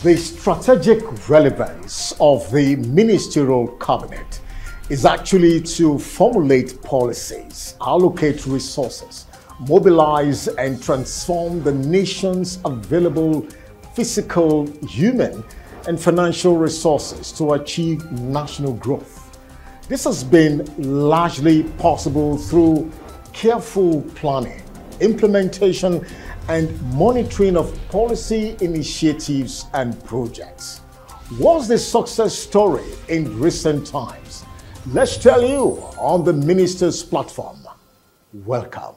The strategic relevance of the Ministerial Cabinet is actually to formulate policies, allocate resources, mobilize and transform the nation's available physical, human, and financial resources to achieve national growth. This has been largely possible through careful planning, implementation, and monitoring of policy initiatives and projects. What's the success story in recent times? Let's tell you on the Minister's platform. Welcome.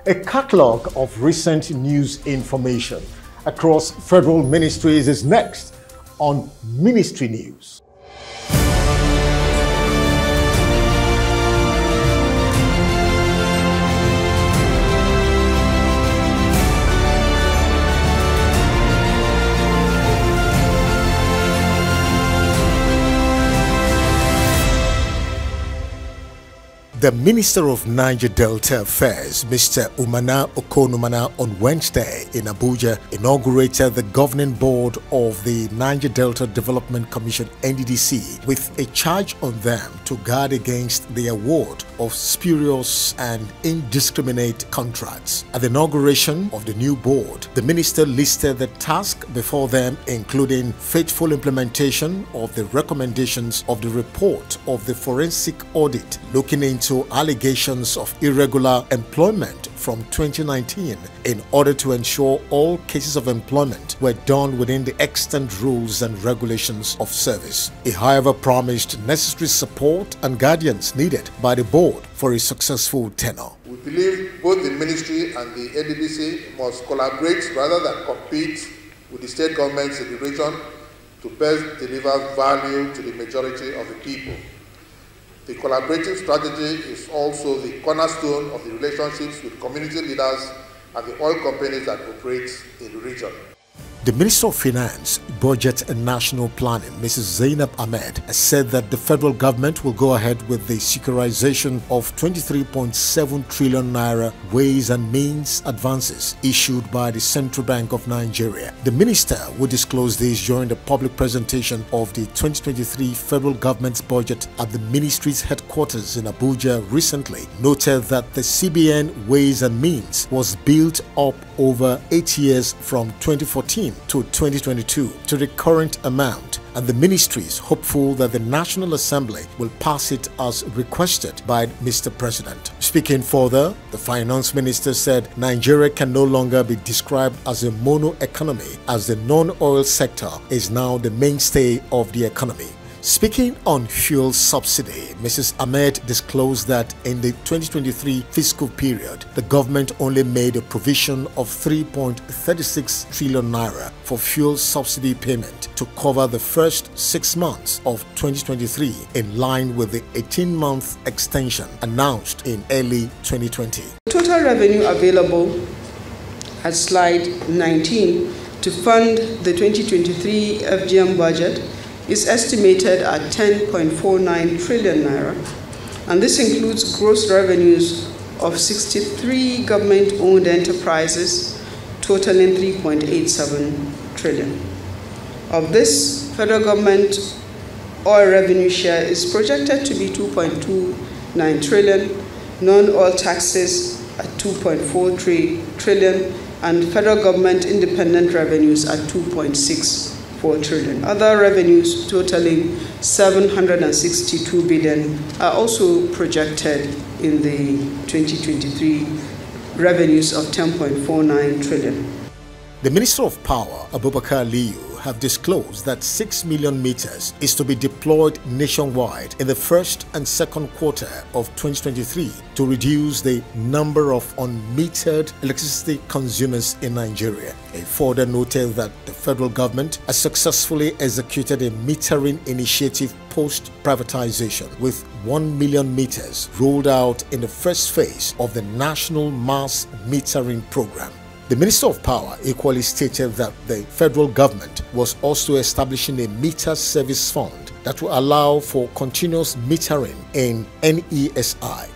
A catalogue of recent news information across federal ministries is next on Ministry News. The Minister of Niger Delta Affairs, Mr. Umana Okonumana, on Wednesday in Abuja inaugurated the governing board of the Niger Delta Development Commission (NDDC) with a charge on them to guard against the award of spurious and indiscriminate contracts. At the inauguration of the new board, the minister listed the task before them, including faithful implementation of the recommendations of the report of the forensic audit looking into allegations of irregular employment from 2019 in order to ensure all cases of employment were done within the extant rules and regulations of service. He, however, promised necessary support and guidance needed by the board for a successful tenure. We believe both the ministry and the NNPC must collaborate rather than compete with the state governments in the region to best deliver value to the majority of the people. The collaborative strategy is also the cornerstone of the relationships with community leaders and the oil companies that operate in the region. The Minister of Finance, Budget and National Planning, Mrs. Zainab Ahmed, has said that the federal government will go ahead with the securitization of 23.7 trillion naira ways and means advances issued by the Central Bank of Nigeria. The minister will disclose this during the public presentation of the 2023 federal government's budget at the ministry's headquarters in Abuja recently, noted that the CBN Ways and Means was built up over 8 years from 2014 to 2022 to the current amount, and the ministry is hopeful that the National Assembly will pass it as requested by Mr. President. Speaking further, the Finance Minister said Nigeria can no longer be described as a mono economy, as the non-oil sector is now the mainstay of the economy. Speaking on fuel subsidy, Mrs. Ahmed disclosed that in the 2023 fiscal period, the government only made a provision of 3.36 trillion naira for fuel subsidy payment to cover the first 6 months of 2023, in line with the 18-month extension announced in early 2020. Total revenue available at slide 19 to fund the 2023 FGM budget is estimated at 10.49 trillion naira, and this includes gross revenues of 63 government-owned enterprises totaling 3.87 trillion. Of this, federal government oil revenue share is projected to be 2.29 trillion, non-oil taxes at 2.43 trillion, and federal government independent revenues at 2.64 trillion. Other revenues totaling 762 billion are also projected in the 2023 revenues of 10.49 trillion. The Minister of Power, Abubakar Aliyu, have disclosed that 6 million meters is to be deployed nationwide in the first and second quarter of 2023 to reduce the number of unmetered electricity consumers in Nigeria. It further noted that the federal government has successfully executed a metering initiative post-privatization, with 1 million meters rolled out in the first phase of the National Mass Metering Program. The Minister of Power equally stated that the federal government was also establishing a meter service fund that will allow for continuous metering in NESI.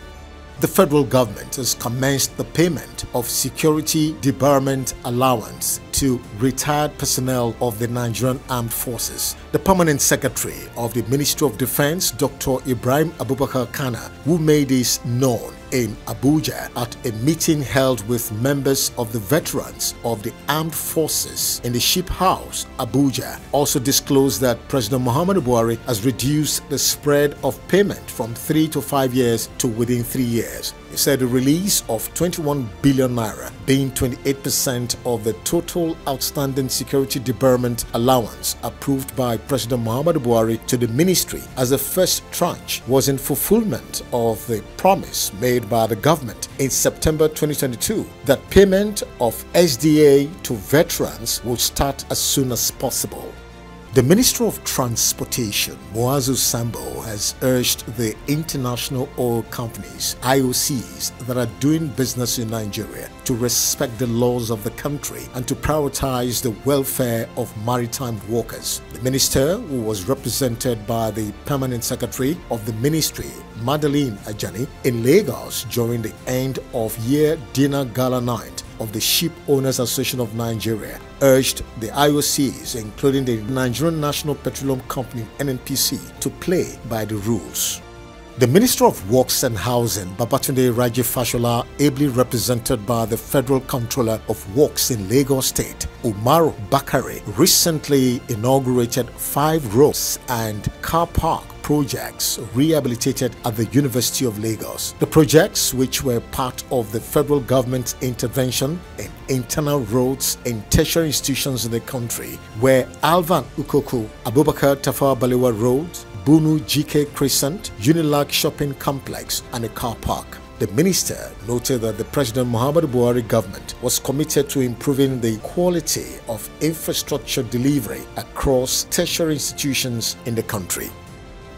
The federal government has commenced the payment of security debarment allowance to retired personnel of the Nigerian Armed Forces. The Permanent Secretary of the Ministry of Defense, Dr. Ibrahim Abubakar Kana, who made this known in Abuja at a meeting held with members of the veterans of the armed forces in the Ship House, Abuja, also disclosed that President Muhammadu Buhari has reduced the spread of payment from 3 to 5 years to within 3 years. He said the release of 21 billion naira, being 28% of the total outstanding security debarment allowance approved by President Muhammadu Buhari to the ministry as the first tranche, was in fulfillment of the promise made by the government in September 2022 that payment of SDA to veterans will start as soon as possible. The Minister of Transportation, Muazu Sambo, has urged the international oil companies, IOCs, that are doing business in Nigeria to respect the laws of the country and to prioritize the welfare of maritime workers. The minister, who was represented by the Permanent Secretary of the Ministry, Madeline Ajani, in Lagos during the end of year dinner gala night of the Ship Owners Association of Nigeria, urged the IOCs, including the Nigerian National Petroleum Company NNPC, to play by the rules. The Minister of Works and Housing, Babatunde Raji Fashola, ably represented by the Federal Controller of Works in Lagos State, Umaru Bakare, recently inaugurated 5 roads and car park projects rehabilitated at the University of Lagos. The projects, which were part of the federal government's intervention in internal roads in tertiary institutions in the country, were Alvan Ukoku, Abubakar Tafawa Balewa Road, Bunu GK Crescent, Unilag Shopping Complex, and a car park. The minister noted that the President Muhammadu Buhari government was committed to improving the quality of infrastructure delivery across tertiary institutions in the country.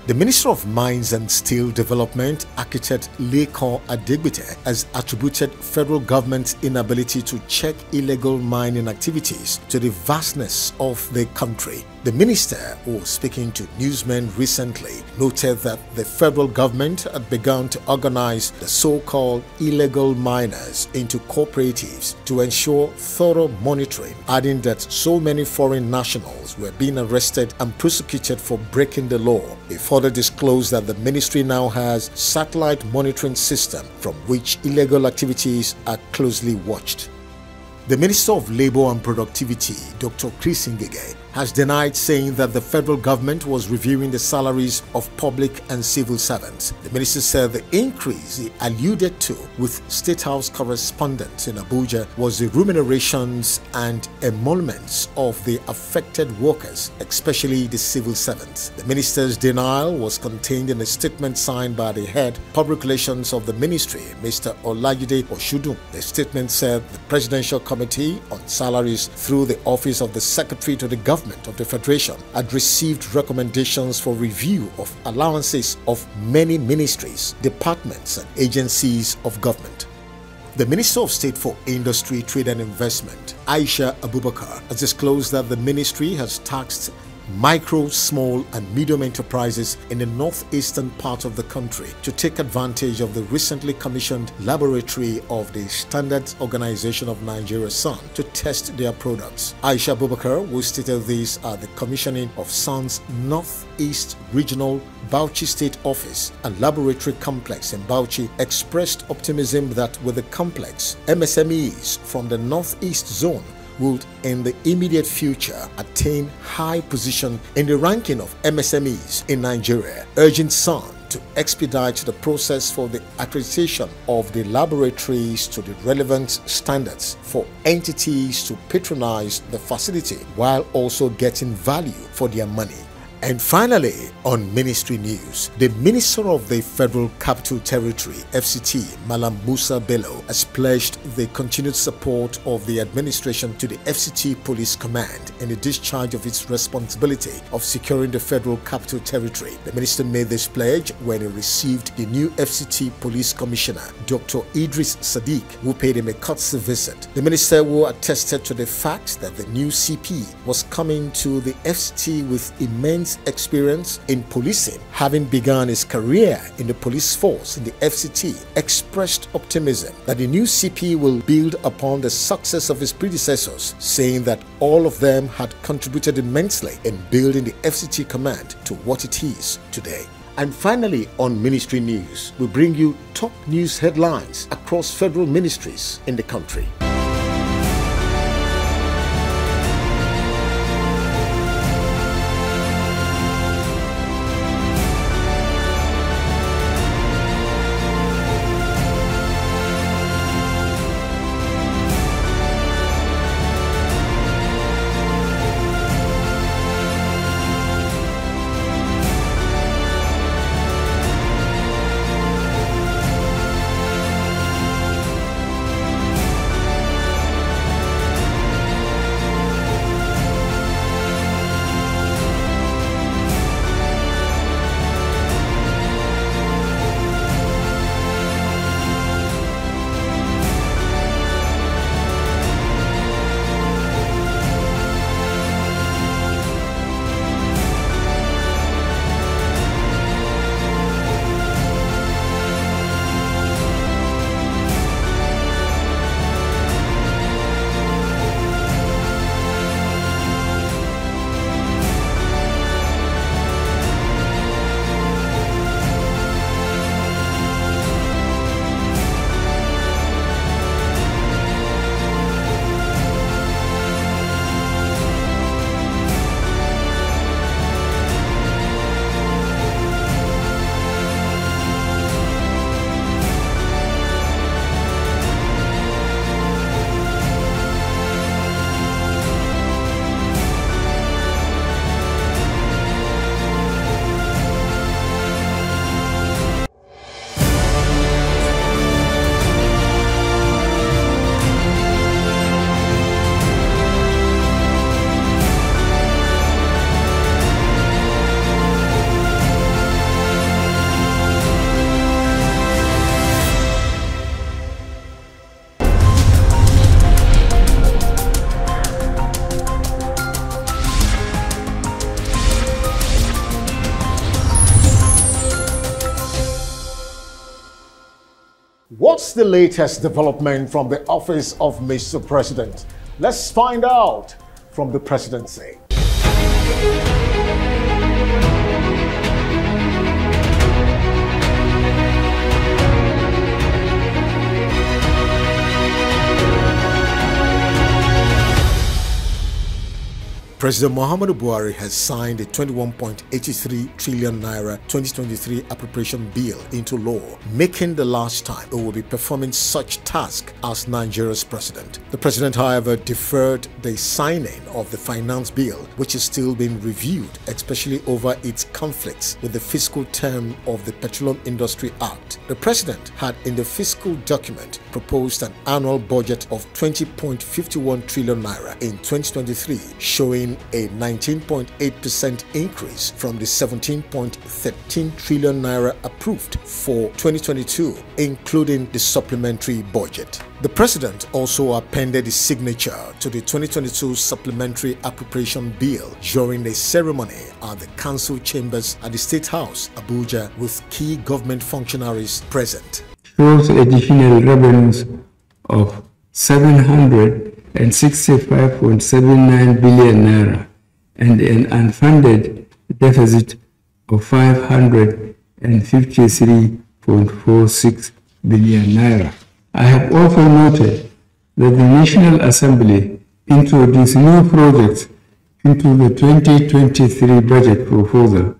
The Minister of Mines and Steel Development, architect Lekan Adegbite, has attributed federal government's inability to check illegal mining activities to the vastness of the country. The minister, who was speaking to newsmen recently, noted that the federal government had begun to organize the so-called illegal miners into cooperatives to ensure thorough monitoring, adding that so many foreign nationals were being arrested and prosecuted for breaking the law. He further disclosed that the ministry now has satellite monitoring system from which illegal activities are closely watched. The Minister of Labour and Productivity, Dr. Chris Ngige, has denied, saying that the federal government was reviewing the salaries of public and civil servants. The minister said the increase he alluded to with State House correspondents in Abuja was the remunerations and emoluments of the affected workers, especially the civil servants. The minister's denial was contained in a statement signed by the head public relations of the ministry, Mr. Olayide Oshudun. The statement said the Presidential Committee on Salaries, through the Office of the Secretary to the Government of the Federation, had received recommendations for review of allowances of many ministries, departments, and agencies of government. The Minister of State for Industry, Trade and Investment, Aisha Abubakar, has disclosed that the ministry has taxed micro, small and medium enterprises in the northeastern part of the country to take advantage of the recently commissioned laboratory of the Standards Organization of Nigeria, SAN, to test their products. Aisha Abubakar, who stated this at the commissioning of SAN's Northeast Regional Bauchi State Office and Laboratory Complex in Bauchi, expressed optimism that with the complex, MSMEs from the Northeast Zone would in the immediate future attain high position in the ranking of MSMEs in Nigeria, urging SAN to expedite the process for the accreditation of the laboratories to the relevant standards for entities to patronize the facility while also getting value for their money. And finally, on ministry news, the Minister of the Federal Capital Territory, FCT, Malam Musa Bello, has pledged the continued support of the administration to the FCT Police Command in the discharge of its responsibility of securing the Federal Capital Territory. The minister made this pledge when he received the new FCT Police Commissioner, Dr. Idris Sadiq, who paid him a courtesy visit. The minister who attested to the fact that the new CP was coming to the FCT with immense experience in policing, having begun his career in the police force in the FCT, expressed optimism that the new CP will build upon the success of his predecessors, saying that all of them had contributed immensely in building the FCT command to what it is today. And finally, on ministry news, we bring you top news headlines across federal ministries in the country. What's the latest development from the office of Mr. President? Let's find out from the presidency. President Muhammadu Buhari has signed a 21.83 trillion naira 2023 appropriation bill into law, making the last time he will be performing such task as Nigeria's president. The president, however, deferred the signing of the finance bill, which is still being reviewed, especially over its conflicts with the fiscal term of the Petroleum Industry Act. The president had in the fiscal document proposed an annual budget of 20.51 trillion naira in 2023, showing a 19.8% increase from the 17.13 trillion naira approved for 2022, including the supplementary budget. The president also appended his signature to the 2022 supplementary appropriation bill during a ceremony at the council chambers at the State House, Abuja, with key government functionaries present. Shows additional revenues of 765.79 billion naira and an unfunded deficit of 553.46 billion naira. I have also noted that the National Assembly introduced new projects into the 2023 budget proposal.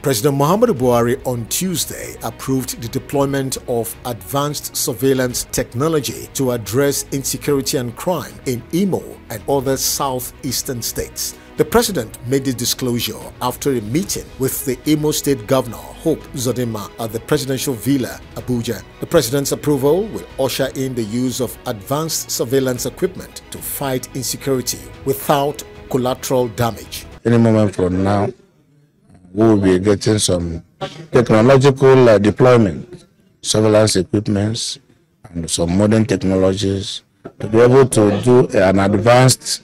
President Muhammadu Buhari on Tuesday approved the deployment of advanced surveillance technology to address insecurity and crime in Imo and other southeastern states. The president made this disclosure after a meeting with the Imo State Governor, Hope Uzodinma, at the Presidential Villa, Abuja. The president's approval will usher in the use of advanced surveillance equipment to fight insecurity without collateral damage. Any moment from now, we will be getting some technological deployment, surveillance equipments, and some modern technologies to be able to do an advanced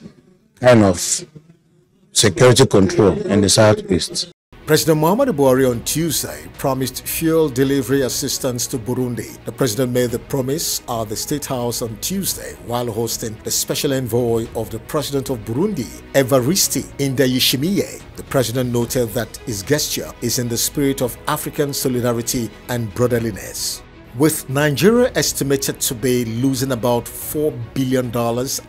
kind of security control in the southeast. President Muhammadu Buhari on Tuesday promised fuel delivery assistance to Burundi. The president made the promise at the State House on Tuesday while hosting the special envoy of the president of Burundi, Evariste Ndayishimiye. The president noted that his gesture is in the spirit of African solidarity and brotherliness. With Nigeria estimated to be losing about $4 billion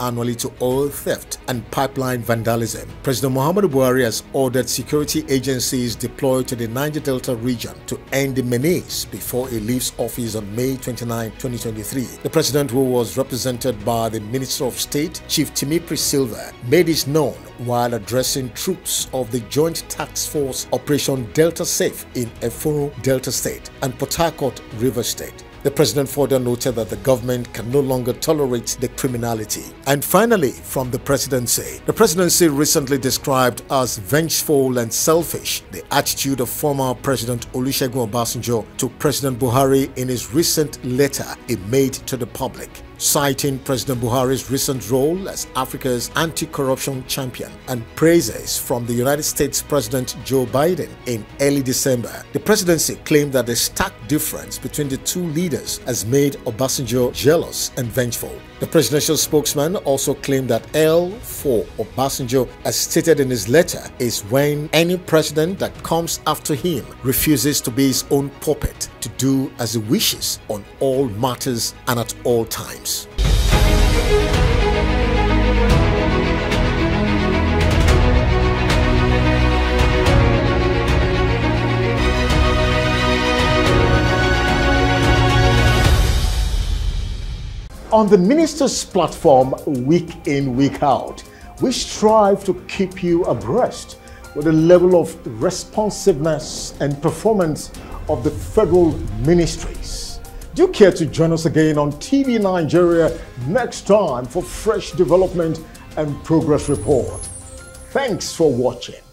annually to oil theft and pipeline vandalism, President Muhammadu Buhari has ordered security agencies deployed to the Niger Delta region to end the menace before he leaves office on May 29, 2023. The president, who was represented by the Minister of State, Chief Timothy Silva, made this known while addressing troops of the Joint Task Force Operation Delta Safe in Efuru Delta State and Port Harcourt River State. The president further noted that the government can no longer tolerate the criminality. And finally, from the presidency recently described as vengeful and selfish the attitude of former President Olusegun Obasanjo to President Buhari in his recent letter he made to the public. Citing President Buhari's recent role as Africa's anti-corruption champion and praises from the United States President Joe Biden in early December, the presidency claimed that the stark difference between the two leaders has made Obasanjo jealous and vengeful. The presidential spokesman also claimed that L for Obasanjo, as stated in his letter, is when any president that comes after him refuses to be his own puppet to do as he wishes on all matters and at all times. On the Minister's platform, week in, week out, we strive to keep you abreast with the level of responsiveness and performance of the federal ministries. Do you care to join us again on TV Nigeria next time for fresh development and progress report? Thanks for watching.